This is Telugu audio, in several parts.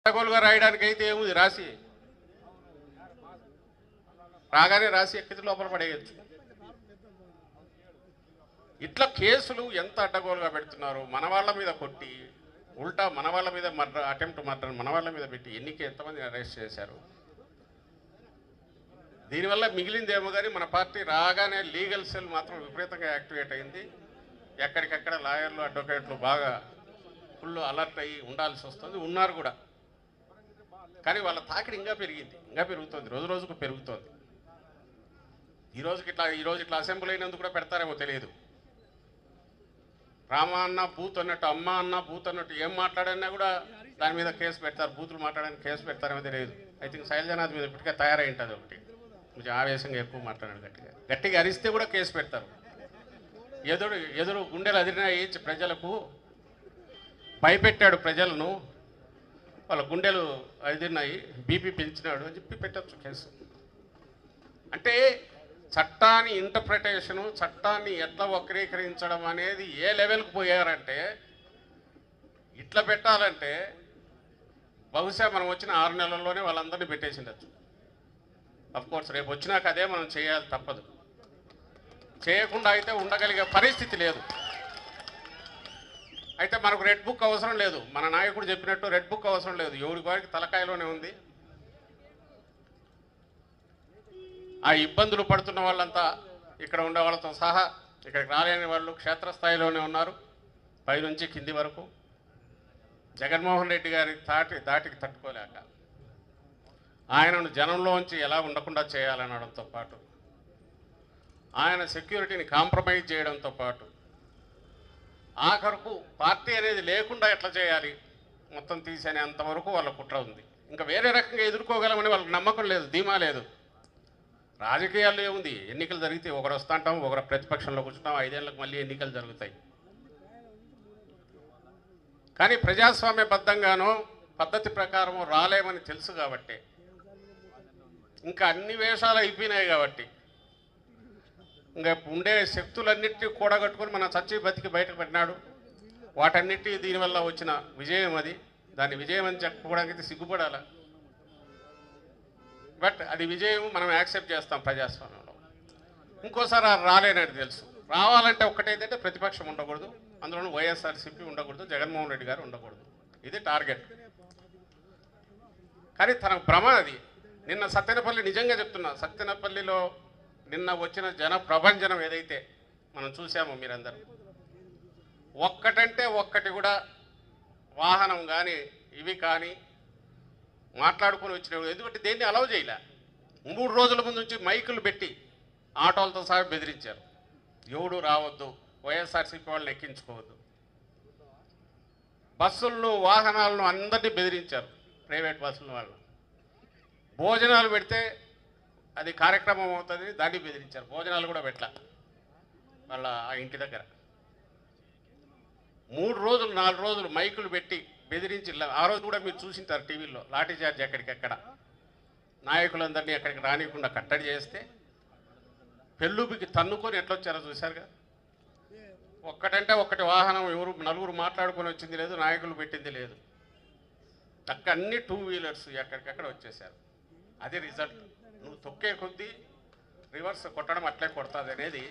అడ్డగోలుగా రాయడానికి అయితే ఏముంది, రాసి రాగానే రాసి ఎక్కితే లోపల పడేయచ్చు. ఇట్లా కేసులు ఎంత అడ్డగోలుగా పెడుతున్నారు. మన వాళ్ళ మీద కొట్టి ఉల్టా మన వాళ్ళ మీద మర్డర్, అటెంప్ట్ మర్డర్ మన వాళ్ళ మీద పెట్టి ఎంతమంది అరెస్ట్ చేశారు. దీనివల్ల మిగిలిందేమో కానీ మన పార్టీ రాగానే లీగల్ సెల్ మాత్రం విపరీతంగా యాక్టివేట్ అయింది. ఎక్కడికక్కడ లాయర్లు, అడ్వకేట్లు బాగా ఫుల్ అలర్ట్ అయ్యి ఉండాల్సి వస్తుంది, ఉన్నారు కూడా. కానీ వాళ్ళ తాకిడి ఇంకా పెరుగుతుంది, రోజు రోజుకు పెరుగుతోంది. ఈరోజు ఇట్లా అసెంబ్లీ అయినందుకు కూడా పెడతారేమో తెలియదు. రామ అన్న బూత్ అన్నట్టు, అమ్మ అన్న బూత్ అన్నట్టు ఏం మాట్లాడన్నా కూడా దాని మీద కేసు పెడతారు. బూతులు మాట్లాడడానికి కేసు పెడతారేమో తెలియదు. ఐ థింక్ శైలజనాథ్ మీద ఇప్పటికే తయారై ఉంటుంది ఒకటి, కొంచెం ఆవేశంగా ఎక్కువ మాట్లాడాడు, గట్టిగా అరిస్తే కూడా కేసు పెడతారు. ఎదురు గుండెలు అదిరినాయి, ప్రజలకు భయపెట్టాడు ప్రజలను, వాళ్ళ గుండెలు అదిరినాయి, బీపీ పెంచినాడు అని చెప్పి పెట్టచ్చు కేసు. అంటే చట్టాన్ని ఇంటర్ప్రిటేషను, చట్టాన్ని ఎట్లా వక్రీకరించడం అనేది ఏ లెవెల్కి పోయారంటే, ఇట్లా పెట్టాలంటే బహుశా మనం వచ్చిన 6 నెలల్లోనే వాళ్ళందరినీ పెట్టేసిండొచ్చు. అఫ్కోర్స్ రేపు వచ్చినాక అదే మనం చేయాలి, తప్పదు. చేయకుండా అయితే ఉండగలిగే పరిస్థితి లేదు. అయితే మనకు రెడ్ బుక్ అవసరం లేదు, మన నాయకుడు చెప్పినట్టు రెడ్ బుక్ అవసరం లేదు. ఎవరి వారికి తలకాయలోనే ఉంది. ఆ ఇబ్బందులు పడుతున్న వాళ్ళంతా ఇక్కడ ఉండే వాళ్ళతో సహా ఇక్కడికి రాలేని వాళ్ళు క్షేత్రస్థాయిలోనే ఉన్నారు, పైనుంచి కింది వరకు. జగన్మోహన్ రెడ్డి గారి దాటికి తట్టుకోలేక ఆయనను జనంలోంచి ఎలా ఉండకుండా చేయాలనడంతో పాటు, ఆయన సెక్యూరిటీని కాంప్రమైజ్ చేయడంతో పాటు, ఆఖరుకు పార్టీ అనేది లేకుండా ఎట్లా చేయాలి మొత్తం తీసేనే అంతవరకు వాళ్ళ కుట్ర ఉంది. ఇంకా వేరే రకంగా ఎదుర్కోగలమని వాళ్ళకి నమ్మకం లేదు, ధీమా లేదు. రాజకీయాల్లో ఏముంది, ఎన్నికలు జరిగితే ఒకరు వస్తుంటాం, ఒకరు ప్రతిపక్షంలో కూర్చుంటాం, 5 ఏళ్ళకు మళ్ళీ ఎన్నికలు జరుగుతాయి. కానీ ప్రజాస్వామ్యబద్ధంగానో పద్ధతి ప్రకారం రాలేమని తెలుసు కాబట్టి, ఇంకా అన్ని వేషాలు అయిపోయినాయి కాబట్టి, ఇంకా ఉండే శక్తులన్నింటినీ కూడగట్టుకొని మన చచ్చి బతికి బయటకు పెట్టినాడు. వాటన్నిటి దీనివల్ల వచ్చిన విజయం అది. దాన్ని విజయం అని చెప్పుకోవడానికి సిగ్గుపడాల, బట్ అది విజయం, మనం యాక్సెప్ట్ చేస్తాం ప్రజాస్వామ్యంలో. ఇంకోసారి రాలేనని తెలుసు. రావాలంటే ఒక్కటేంటంటే ప్రతిపక్షం ఉండకూడదు, అందులోనూ వైఎస్ఆర్సీపీ ఉండకూడదు, జగన్మోహన్ రెడ్డి గారు ఉండకూడదు. ఇది టార్గెట్. కానీ తన భ్రమ అది. నిన్న సత్తెనపల్లి, నిజంగా చెప్తున్నా, సత్తెనపల్లిలో నిన్న వచ్చిన జన ప్రభంజనం ఏదైతే మనం చూసామో మీరందరూ, ఒక్కటంటే ఒక్కటి కూడా వాహనం కానీ ఇవి కానీ మాట్లాడుకొని వచ్చినప్పుడు, ఎందుకంటే దేన్ని అలౌ చేయలే. 3 రోజుల ముందు నుంచి మైకులు పెట్టి ఆటోలతో సహా బెదిరించారు. ఎవడు రావద్దు, వైఎస్ఆర్సీపీ వాళ్ళని ఎక్కించుకోవద్దు. బస్సులను, వాహనాలను అందరినీ బెదిరించారు, ప్రైవేట్ బస్సుల వాళ్ళు. భోజనాలు పెడితే అది కార్యక్రమం అవుతుంది, దాన్ని బెదిరించారు. భోజనాలు కూడా పెట్టలే వాళ్ళ ఆ ఇంటి దగ్గర. 3 రోజులు 4 రోజులు మైకులు పెట్టి బెదిరించి, ఆ రోజు కూడా మీరు చూసింటారు టీవీలో, లాఠీ చార్జ్ ఎక్కడికెక్కడ నాయకులందరినీ ఎక్కడికి రానియకుండా కట్టడి చేస్తే పెళ్ళుబికి తన్నుకొని ఎట్లొచ్చారో చూశారుగా. ఒక్కటంటే ఒక్కటి వాహనం, ఎవరు నలుగురు మాట్లాడుకొని వచ్చింది లేదు, నాయకులు పెట్టింది లేదు. అన్ని 2 వీలర్స్ ఎక్కడికక్కడ వచ్చేసారు. అది రిజల్ట్. నువ్వు తొక్కే కొద్దీ రివర్స్ కొట్టడం అట్లే కొడుతుంది అనేది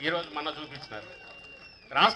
ఈరోజు మన చూపించినారు. రాష్ట్ర